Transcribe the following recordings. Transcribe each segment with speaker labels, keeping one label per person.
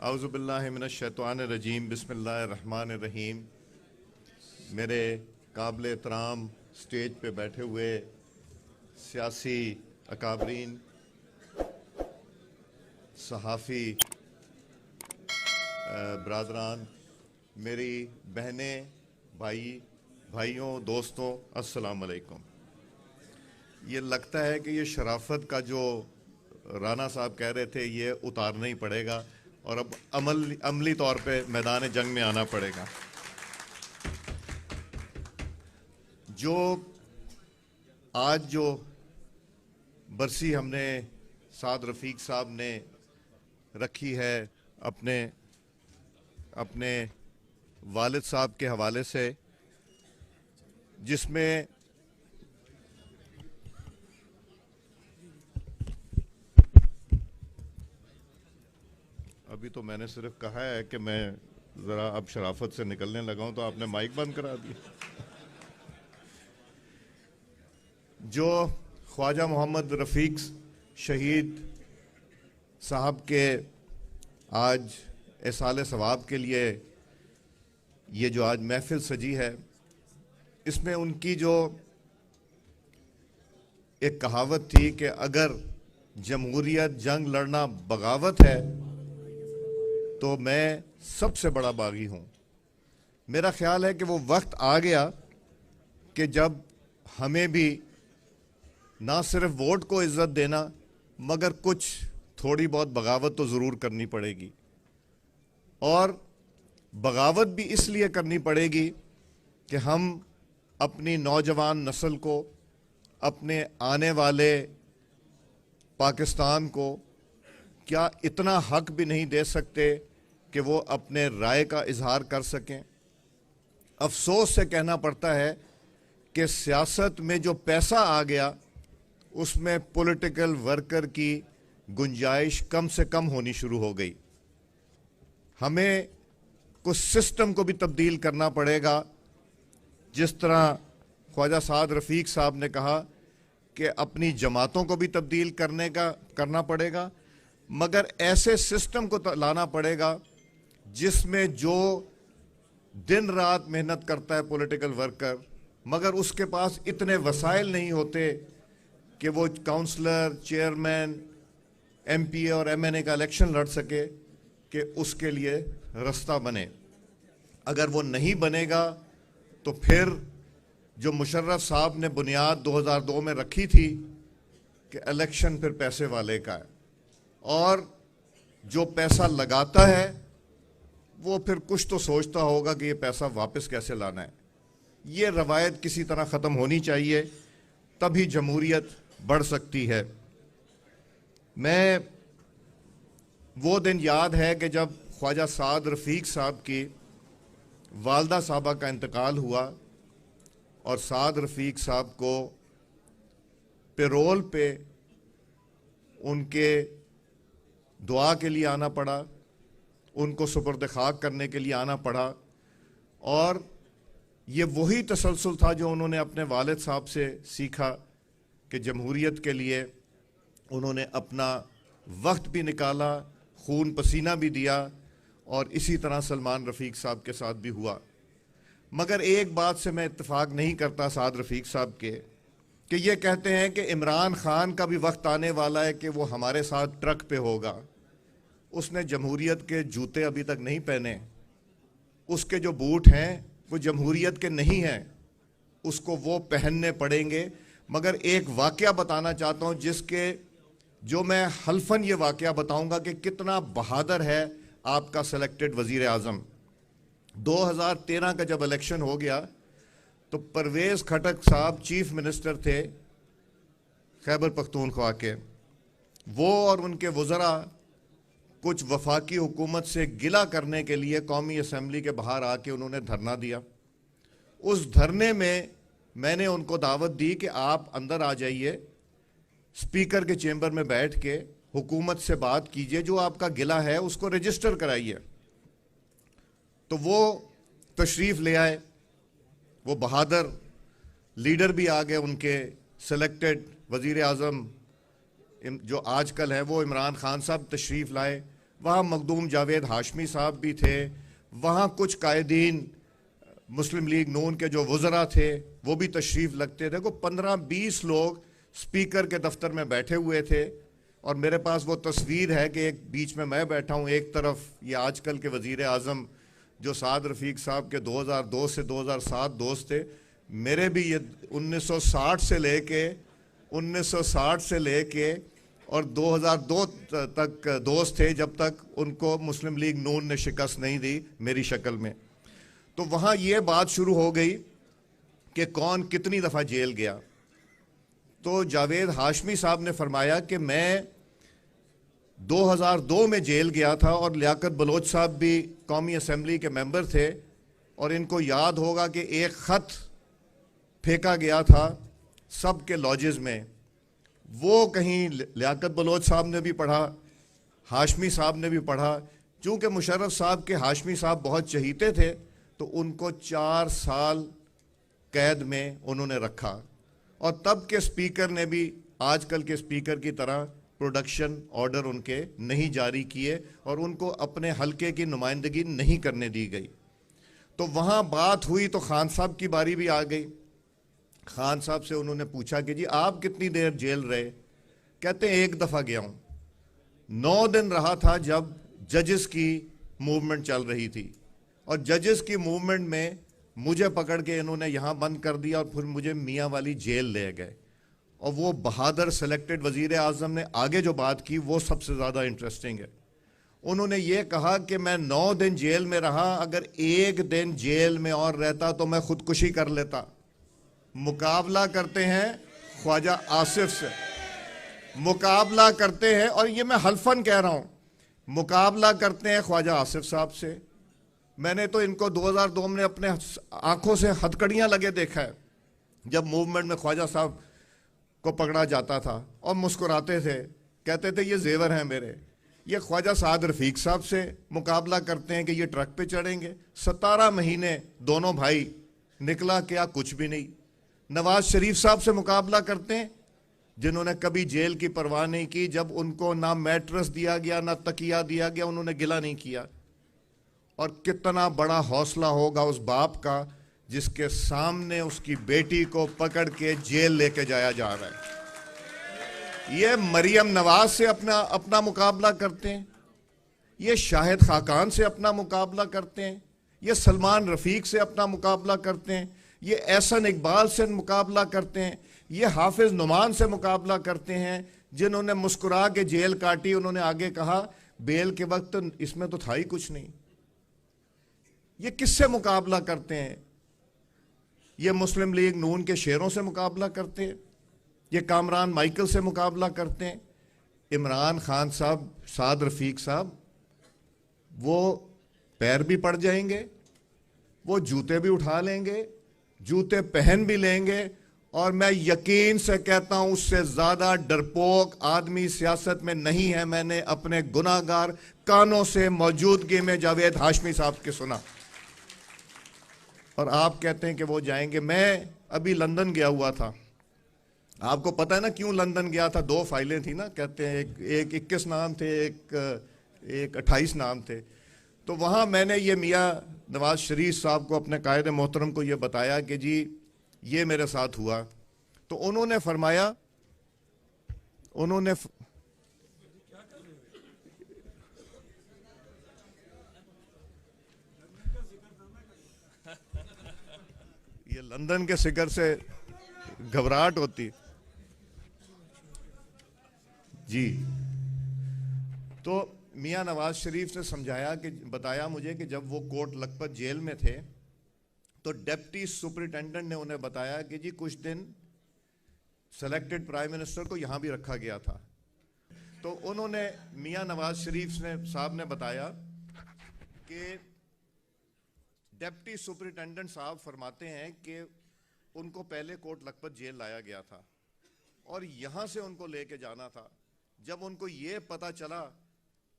Speaker 1: औज़ुबिल्लाहि मिनश्शैतानिर्रजीम बिस्मिल्लाहिर्रहमानिर्रहीम। मेरे काबिल एहतराम स्टेज पे बैठे हुए सियासी अकाबरीन, सहाफ़ी बरादरान, मेरी बहनें, भाइयों, दोस्तों, अस्सलाम वालेकुम। ये लगता है कि ये शराफत का जो राना साहब कह रहे थे ये उतारना ही पड़ेगा और अब अमली तौर पे मैदान जंग में आना पड़ेगा। आज जो बरसी हमने साद रफ़ीक साहब ने रखी है अपने वालिद साहब के हवाले से, जिसमें अभी तो मैंने सिर्फ कहा है कि मैं ज़रा अब शराफत से निकलने लगा हूं तो आपने माइक बंद करा दिया। जो ख्वाजा मोहम्मद रफ़ीक शहीद साहब के आज एसाले सवाब के लिए ये जो आज महफिल सजी है, इसमें उनकी जो एक कहावत थी कि अगर जमहूरियत जंग लड़ना बगावत है तो मैं सबसे बड़ा बागी हूं। मेरा ख्याल है कि वो वक्त आ गया कि जब हमें भी ना सिर्फ वोट को इज्जत देना मगर कुछ थोड़ी बहुत बगावत तो ज़रूर करनी पड़ेगी। और बगावत भी इसलिए करनी पड़ेगी कि हम अपनी नौजवान नस्ल को, अपने आने वाले पाकिस्तान को क्या इतना हक भी नहीं दे सकते कि वो अपने राय का इजहार कर सकें। अफसोस से कहना पड़ता है कि सियासत में जो पैसा आ गया उसमें पॉलिटिकल वर्कर की गुंजाइश कम से कम होनी शुरू हो गई। हमें कुछ सिस्टम को भी तब्दील करना पड़ेगा। जिस तरह ख्वाजा साद रफ़ीक साहब ने कहा कि अपनी जमातों को भी तब्दील करना पड़ेगा, मगर ऐसे सिस्टम को लाना पड़ेगा जिसमें जो दिन रात मेहनत करता है पॉलिटिकल वर्कर, मगर उसके पास इतने वसाइल नहीं होते कि वो काउंसलर, चेयरमैन, एमपी और एमएनए का इलेक्शन लड़ सके, कि उसके लिए रास्ता बने। अगर वो नहीं बनेगा तो फिर जो मुशर्रफ साहब ने बुनियाद 2002 में रखी थी कि इलेक्शन फिर पैसे वाले का है और जो पैसा लगाता है वो फिर कुछ तो सोचता होगा कि ये पैसा वापस कैसे लाना है। ये रवायत किसी तरह ख़त्म होनी चाहिए, तभी जमहूरियत बढ़ सकती है। मैं वो दिन याद है कि जब ख्वाजा साद रफ़ीक साहब की वालदा साहबा का इंतकाल हुआ और साद रफ़ीक साहब को पेरोल पे उनके दुआ के लिए आना पड़ा, उनको सुपुर्द खाक करने के लिए आना पड़ा। और ये वही तसलसल था जो उन्होंने अपने वालिद साहब से सीखा कि जमहूरियत के लिए उन्होंने अपना वक्त भी निकाला, खून पसीना भी दिया, और इसी तरह सलमान रफ़ीक साहब के साथ भी हुआ। मगर एक बात से मैं इत्तेफाक नहीं करता साद रफ़ीक साहब के, कि ये कहते हैं कि इमरान खान का भी वक्त आने वाला है कि वो हमारे साथ ट्रक पे होगा। उसने जमहूरियत के जूते अभी तक नहीं पहने, उसके जो बूट हैं वो जमहूरियत के नहीं हैं, उसको वो पहनने पड़ेंगे। मगर एक वाक़या बताना चाहता हूँ जो मैं हल्फन ये वाक़या बताऊंगा कि कितना बहादुर है आपका सेलेक्टेड वज़ीर आज़म। 2013 का जब इलेक्शन हो गया तो परवेज़ खटक साहब चीफ मिनिस्टर थे खैबर पख्तूनख्वा के। वो और उनके वज़रा कुछ वफाकी हुकूमत से गिला करने के लिए कौमी असम्बली के बाहर आके उन्होंने धरना दिया। उस धरने में मैंने उनको दावत दी कि आप अंदर आ जाइए, स्पीकर के चेंबर में बैठ के हुकूमत से बात कीजिए, जो आपका गिला है उसको रजिस्टर कराइए। तो वो तशरीफ़ ले आए, वो बहादुर लीडर भी आ गए, उनके सेलेक्टेड वज़ीर आज़म जो आजकल है वो इमरान खान साहब तशरीफ़ लाए। वहाँ मखदूम जावेद हाशमी साहब भी थे, वहाँ कुछ कायदीन मुस्लिम लीग नून के जो वज़रा थे वो भी तशरीफ़ लगते थे। को 15-20 लोग स्पीकर के दफ्तर में बैठे हुए थे और मेरे पास वो तस्वीर है कि एक बीच में मैं बैठा हूँ, एक तरफ ये आजकल के वज़ीर आज़म जो साद रफ़ीक साहब के 2002 से 2007 दोस्त थे, मेरे भी ये 1960 से लेके और 2002 तक दोस्त थे, जब तक उनको मुस्लिम लीग नून ने शिकस्त नहीं दी मेरी शक्ल में। तो वहाँ ये बात शुरू हो गई कि कौन कितनी दफ़ा जेल गया। तो जावेद हाशमी साहब ने फरमाया कि मैं 2002 में जेल गया था और लियाकत बलोच साहब भी कौमी असम्बली के मेंबर थे और इनको याद होगा कि एक ख़त फेंका गया था सब के लॉजेस में, वो कहीं लियाकत बलोच साहब ने भी पढ़ा, हाशमी साहब ने भी पढ़ा। चूँकि मुशर्रफ साहब के हाशमी साहब बहुत चहीते थे तो उनको 4 साल कैद में उन्होंने रखा और तब के स्पीकर ने भी आजकल के स्पीकर की तरह प्रोडक्शन ऑर्डर उनके नहीं जारी किए और उनको अपने हलके की नुमाइंदगी नहीं करने दी गई। तो वहाँ बात हुई तो खान साहब की बारी भी आ गई। खान साहब से उन्होंने पूछा कि जी आप कितनी देर जेल रहे? कहते हैं एक दफ़ा गया हूँ, 9 दिन रहा था जब जजेस की मूवमेंट चल रही थी और जजेस की मूवमेंट में मुझे पकड़ के इन्होंने यहाँ बंद कर दिया और फिर मुझे मियाँ वाली जेल ले गए। और वो बहादुर सेलेक्टेड वज़ीर आज़म ने आगे जो बात की वो सबसे ज़्यादा इंटरेस्टिंग है। उन्होंने ये कहा कि मैं 9 दिन जेल में रहा, अगर 1 दिन जेल में और रहता तो मैं खुदकुशी कर लेता। मुकाबला करते हैं ख्वाजा आसिफ से, मुकाबला करते हैं, और ये मैं हल्फन कह रहा हूँ, मुकाबला करते हैं ख्वाजा आसिफ साहब से। मैंने तो इनको 2002 में अपने आंखों से हथकड़ियाँ लगे देखा है जब मूवमेंट में ख्वाजा साहब को पकड़ा जाता था और मुस्कुराते थे, कहते थे ये जेवर हैं मेरे। ये ख्वाजा साद रफ़ीक साहब से मुकाबला करते हैं कि ये ट्रक पे चढ़ेंगे। 17 महीने दोनों भाई, निकला क्या? कुछ भी नहीं। नवाज शरीफ साहब से मुकाबला करते हैं जिन्होंने कभी जेल की परवाह नहीं की, जब उनको ना मैट्रेस दिया गया ना तकिया दिया गया उन्होंने गिला नहीं किया। और कितना बड़ा हौसला होगा उस बाप का जिसके सामने उसकी बेटी को पकड़ के जेल लेके जाया जा रहा है। ये मरियम नवाज से अपना मुकाबला करते हैं, ये शाहिद खाकान से अपना मुकाबला करते हैं, ये सलमान रफ़ीक से अपना मुकाबला करते हैं, ये एहसन इकबाल से मुकाबला करते हैं, ये हाफिज नुमान से मुकाबला करते हैं जिन्होंने मुस्कुरा के जेल काटी। उन्होंने आगे कहा बेल के वक्त इसमें तो था ही कुछ नहीं। ये किससे मुकाबला करते हैं? ये मुस्लिम लीग नून के शेरों से मुकाबला करते हैं, ये कामरान माइकल से मुकाबला करते हैं। इमरान खान साहब, साद रफ़ीक साहब, वो पैर भी पड़ जाएंगे, वो जूते भी उठा लेंगे, जूते पहन भी लेंगे, और मैं यकीन से कहता हूं उससे ज़्यादा डरपोक आदमी सियासत में नहीं है। मैंने अपने गुनाहगार कानों से मौजूदगी में जावेद हाशमी साहब के सुना। और आप कहते हैं कि वो जाएंगे। मैं अभी लंदन गया हुआ था, आपको पता है ना क्यों लंदन गया था? 2 फाइलें थी ना, कहते हैं एक 21 नाम थे, एक 28 नाम थे। तो वहाँ मैंने ये मियाँ नवाज शरीफ साहब को, अपने कायद मोहतरम को ये बताया कि जी ये मेरे साथ हुआ। तो उन्होंने फरमाया, ये लंदन के जिक्र से घबराहट होती जी। तो मियाँ नवाज शरीफ ने समझाया कि, बताया मुझे कि जब वो कोट लखपत जेल में थे तो डिप्टी सुपरिटेंडेंट ने उन्हें बताया कि जी कुछ दिन सेलेक्टेड प्राइम मिनिस्टर को यहाँ भी रखा गया था। तो उन्होंने, मियाँ नवाज शरीफ साहब ने बताया कि डिप्टी सुपरिटेंडेंट साहब फरमाते हैं कि उनको पहले कोट लखपत जेल लाया गया था और यहाँ से उनको लेके जाना था। जब उनको ये पता चला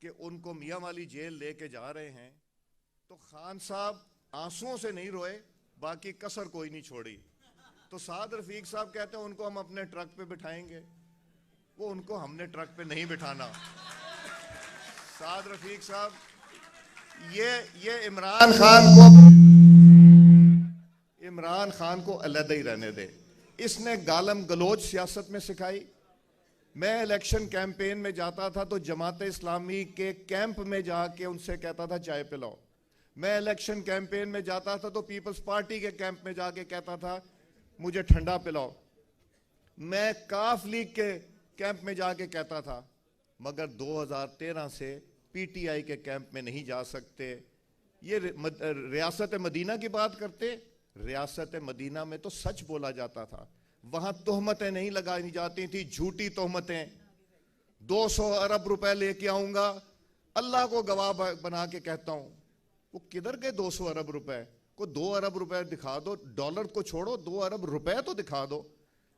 Speaker 1: कि उनको मियाँ वाली जेल लेके जा रहे हैं तो खान साहब आंसुओं से नहीं रोए, बाकी कसर कोई नहीं छोड़ी। तो साद रफ़ीक साहब कहते हैं उनको हम अपने ट्रक पे बिठाएंगे। वो उनको हमने ट्रक पे नहीं बिठाना। साद रफीक साहब, ये इमरान खान को अलग ही रहने दे। इसने गालम गलोच सियासत में सिखाई। मैं इलेक्शन कैंपेन में जाता था तो जमात इस्लामी के कैंप में जाके उनसे कहता था चाय पिलाओ। मैं इलेक्शन कैंपेन में जाता था तो पीपल्स पार्टी के कैंप में जाके कहता था मुझे ठंडा पिलाओ। मैं काफ लीग के कैंप में जाके कहता था, मगर 2013 से पीटीआई के कैंप में नहीं जा सकते। ये रियासत मदीना की बात करते, रियासत मदीना में तो सच बोला जाता था, वहां तोहमतें नहीं लगाई जाती थी, झूठी तोहमतें। 200 अरब रुपए लेके आऊंगा, अल्लाह को गवाह बना के कहता हूं। वो किधर गए 200 अरब रुपए? को 2 अरब रुपए दिखा दो, डॉलर को छोड़ो, 2 अरब रुपए तो दिखा दो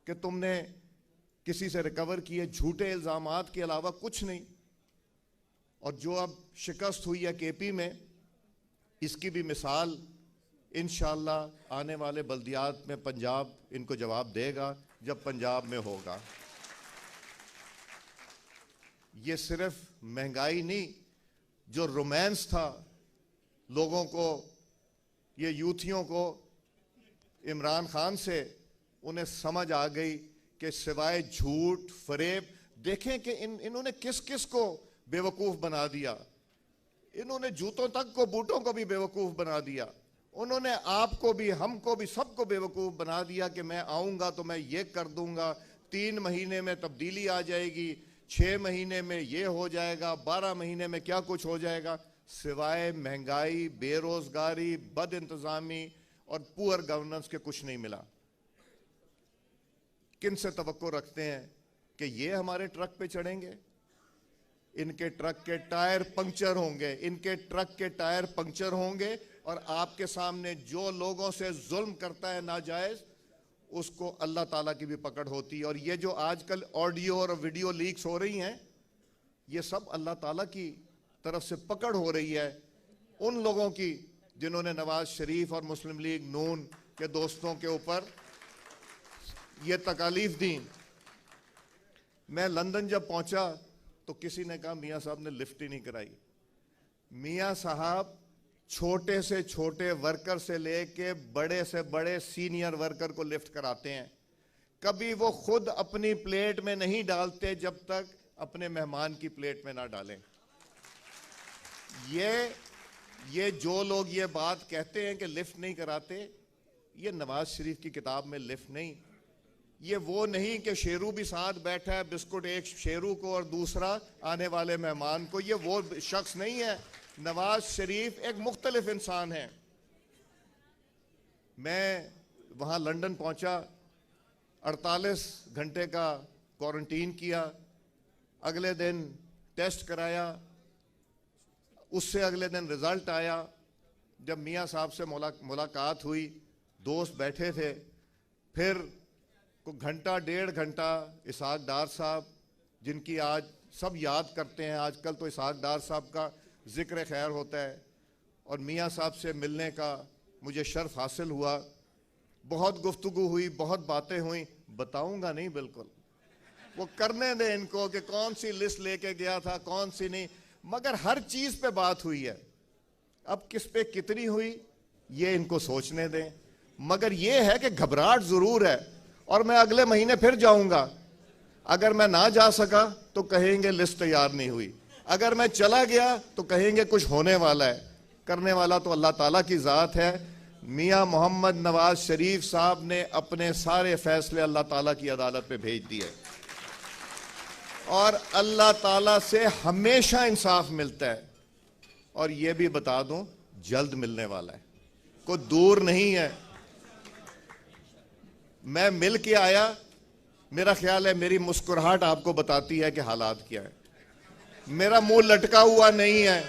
Speaker 1: कि तुमने किसी से रिकवर किए। झूठे इल्जामात के अलावा कुछ नहीं। और जो अब शिकस्त हुई है केपी में, इसकी भी मिसाल इंशाअल्लाह आने वाले बल्दियात में पंजाब इनको जवाब देगा जब पंजाब में होगा। ये सिर्फ महंगाई नहीं, जो रोमांस था लोगों को, ये यूथियों को इमरान खान से, उन्हें समझ आ गई कि सिवाय झूठ फरेब, देखें कि इन्होंने किस किस को बेवकूफ बना दिया। इन्होंने जूतों तक को, बूटों को भी बेवकूफ बना दिया। उन्होंने आपको भी, हमको भी, सबको बेवकूफ बना दिया कि मैं आऊंगा तो मैं ये कर दूंगा, 3 महीने में तब्दीली आ जाएगी, 6 महीने में ये हो जाएगा, 12 महीने में क्या कुछ हो जाएगा। सिवाय महंगाई, बेरोजगारी, बद इंतजामी और पुअर गवर्नेंस के कुछ नहीं मिला। किन से तवक्को रखते हैं कि ये हमारे ट्रक पे चढ़ेंगे? इनके ट्रक के टायर पंक्चर होंगे, इनके ट्रक के टायर पंक्चर होंगे। और आपके सामने जो लोगों से जुल्म करता है नाजायज, उसको अल्लाह ताला की भी पकड़ होती है। और ये जो आजकल ऑडियो और वीडियो लीक्स हो रही हैं, ये सब अल्लाह ताला की तरफ से पकड़ हो रही है उन लोगों की जिन्होंने नवाज शरीफ और मुस्लिम लीग नून के दोस्तों के ऊपर ये तकालीफ दी। मैं लंदन जब पहुंचा तो किसी ने कहा मियां साहब ने लिफ्ट ही नहीं कराई। मियां साहब छोटे से छोटे वर्कर से लेके बड़े से बड़े सीनियर वर्कर को लिफ्ट कराते हैं। कभी वो खुद अपनी प्लेट में नहीं डालते जब तक अपने मेहमान की प्लेट में ना डालें। ये जो लोग ये बात कहते हैं कि लिफ्ट नहीं कराते, ये नवाज शरीफ की किताब में लिफ्ट नहीं। ये वो नहीं कि शेरू भी साथ बैठा है, बिस्कुट एक शेरू को और दूसरा आने वाले मेहमान को, ये वो शख्स नहीं है। नवाज शरीफ एक मुख्तलिफ इंसान है। मैं वहाँ लंदन पहुँचा, 48 घंटे का क्वारंटीन किया, अगले दिन टेस्ट कराया, उससे अगले दिन रिज़ल्ट आया। जब मियाँ साहब से मुलाकात हुई, दोस्त बैठे थे, फिर को घंटा 1.5 घंटा इसहाक डार साहब, जिनकी आज सब याद करते हैं, आजकल तो इसहाक डार साहब का जिक्र खैर होता है, और मियाँ साहब से मिलने का मुझे शर्फ हासिल हुआ। बहुत गुफ्तगू हुई, बहुत बातें हुई, बताऊंगा नहीं बिल्कुल, वो करने दें इनको कि कौन सी लिस्ट लेके गया था, कौन सी नहीं, मगर हर चीज़ पे बात हुई है। अब किस पे कितनी हुई ये इनको सोचने दें, मगर ये है कि घबराहट ज़रूर है। और मैं अगले महीने फिर जाऊंगा, अगर मैं ना जा सका तो कहेंगे लिस्ट तैयार नहीं हुई, अगर मैं चला गया तो कहेंगे कुछ होने वाला है। करने वाला तो अल्लाह ताला की ज़ात है। मियां मोहम्मद नवाज शरीफ साहब ने अपने सारे फैसले अल्लाह ताला की अदालत पे भेज दिए, और अल्लाह ताला से हमेशा इंसाफ मिलता है। और ये भी बता दूं, जल्द मिलने वाला है, कोई दूर नहीं है। मैं मिल के आया, मेरा ख्याल है मेरी मुस्कुराहट आपको बताती है कि हालात क्या है। मेरा मुंह लटका हुआ नहीं है।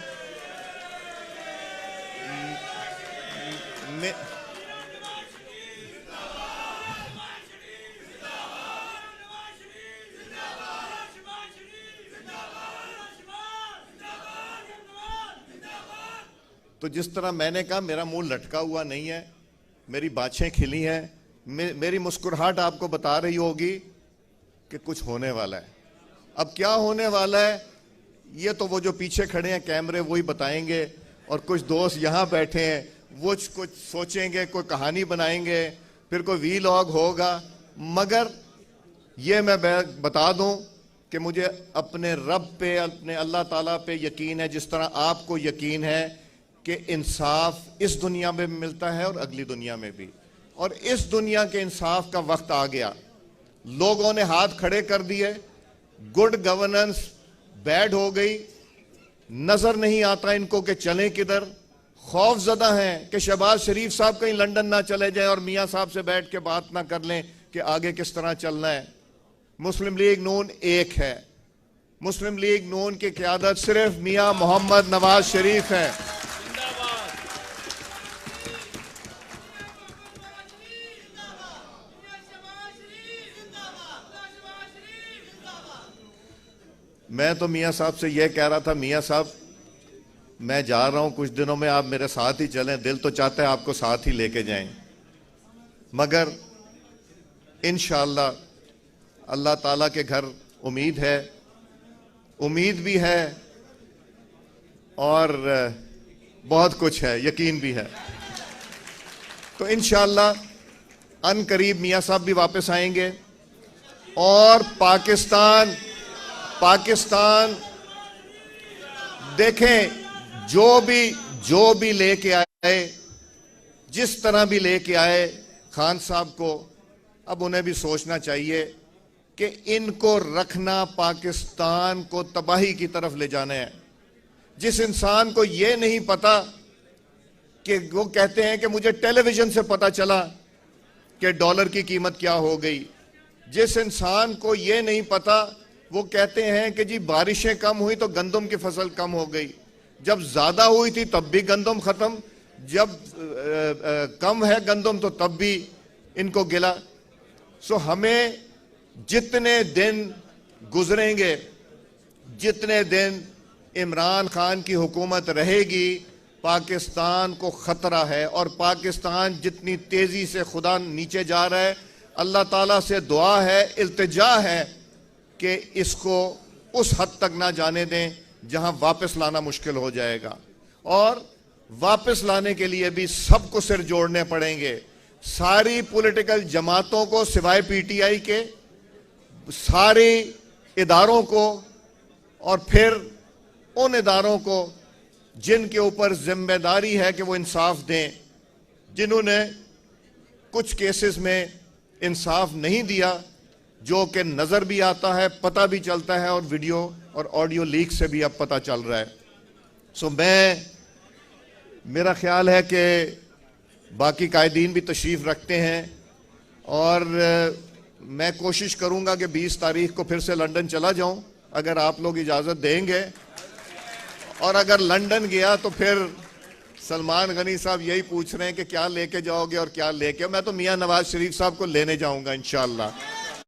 Speaker 1: तो जिस तरह मैंने कहा मेरा मुंह लटका हुआ नहीं है, मेरी बाछें खिली हैं, मेरी मुस्कुराहट आपको बता रही होगी कि कुछ होने वाला है। अब क्या होने वाला है ये तो वो जो पीछे खड़े हैं कैमरे वही बताएंगे, और कुछ दोस्त यहाँ बैठे हैं वो कुछ सोचेंगे, कोई कहानी बनाएंगे, फिर कोई वीलॉग होगा। मगर ये मैं बता दूं कि मुझे अपने रब पे, अपने अल्लाह ताला पे यकीन है, जिस तरह आपको यकीन है कि इंसाफ इस दुनिया में भी मिलता है और अगली दुनिया में भी। और इस दुनिया के इंसाफ का वक्त आ गया। लोगों ने हाथ खड़े कर दिए, गुड गवर्नेंस बैड हो गई, नजर नहीं आता इनको कि चलें किधर। खौफजदा हैं कि शहबाज शरीफ साहब कहीं लंदन ना चले जाएं और मियां साहब से बैठ के बात ना कर लें कि आगे किस तरह चलना है। मुस्लिम लीग नून एक है। मुस्लिम लीग नून की क़यादत सिर्फ मियां मोहम्मद नवाज शरीफ है। मैं तो मियां साहब से यह कह रहा था, मियां साहब मैं जा रहा हूं कुछ दिनों में, आप मेरे साथ ही चलें। दिल तो चाहता है आपको साथ ही लेके जाएं, मगर इंशाअल्लाह अल्लाह ताला के घर उम्मीद है, उम्मीद भी है और बहुत कुछ है, यकीन भी है। तो इंशाअल्लाह अनकरीब मियां साहब भी वापस आएंगे और पाकिस्तान देखें, जो भी लेके आए, जिस तरह भी लेके आए खान साहब को, अब उन्हें भी सोचना चाहिए कि इनको रखना पाकिस्तान को तबाही की तरफ ले जाना है। जिस इंसान को यह नहीं पता कि वो कहते हैं कि मुझे टेलीविजन से पता चला कि डॉलर की कीमत क्या हो गई, जिस इंसान को यह नहीं पता, वो कहते हैं कि जी बारिशें कम हुई तो गंदम की फसल कम हो गई, जब ज्यादा हुई थी तब भी गंदम खत्म, जब कम है गंदम तो तब भी इनको गिला। सो हमें जितने दिन गुजरेंगे, जितने दिन इमरान खान की हुकूमत रहेगी, पाकिस्तान को खतरा है। और पाकिस्तान जितनी तेजी से खुदा नीचे जा रहा है, अल्लाह ताला से दुआ है, इल्तिजा है कि इसको उस हद तक ना जाने दें जहां वापस लाना मुश्किल हो जाएगा। और वापस लाने के लिए भी सबको सिर जोड़ने पड़ेंगे, सारी पॉलिटिकल जमातों को सिवाय पीटीआई के, सारे इदारों को, और फिर उन इदारों को जिनके ऊपर जिम्मेदारी है कि वो इंसाफ दें, जिन्होंने कुछ केसेस में इंसाफ नहीं दिया, जो कि नजर भी आता है, पता भी चलता है, और वीडियो और ऑडियो लीक से भी अब पता चल रहा है। सो मेरा ख्याल है कि बाकी कायदीन भी तशरीफ रखते हैं, और मैं कोशिश करूंगा कि 20 तारीख को फिर से लंदन चला जाऊं, अगर आप लोग इजाजत देंगे। और अगर लंदन गया तो फिर सलमान गनी साहब यही पूछ रहे हैं कि क्या लेके जाओगे और क्या लेके, मैं तो मियां नवाज शरीफ साहब को लेने जाऊंगा इंशाअल्लाह।